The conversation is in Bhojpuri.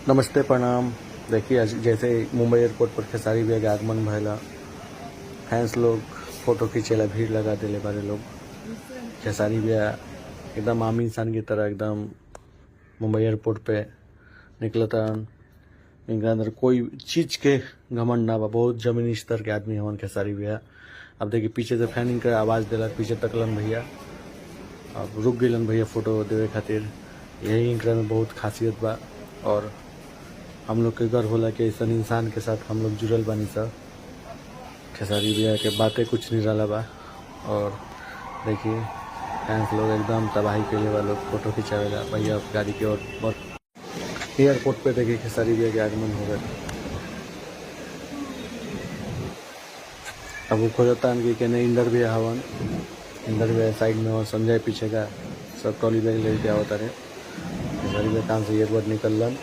नमस्ते प्रणाम। देखिए जैसे मुंबई एयरपोर्ट पर खेसारी भैया के आगमन भैला, फैंस लोग फोटो खींचेला भीड़ लगा दिले बारे लोग। खेसारी भैया एकदम आम इंसान की तरह एकदम मुंबई एयरपोर्ट पे निकलता। इनका अंदर कोई चीज के घमंड ना बा, बहुत जमीनी स्तर के आदमी हवन खेसारी भैया। अब देखिए पीछे से फैन इनका आवाज दिला, पीछे तकलन भैया, अब रुक गइलन भैया फोटो देवे खातिर। यही इनका में बहुत खासियत बा और हम लोग के गर्व होला कि ऐसा इंसान के साथ हम लोग जुड़ल बानी सा। खेसारी भैया के बातें कुछ निराला बा। और देखिए फैंस लोग एकदम तबाही के लिए लोग फोटो खिंचावेला भैया गाड़ी की और एयरपोर्ट पे देखिए खेसारी भैया के आगमन हो गए। अब वो खोजता कि कहने इंदर भैया हवन, इंदर भैया साइड में और संजय पीछे का सब ट्रॉली बैग लेके आवता रहे। खेसारी भैया काम से एयरपोर्ट निकलन।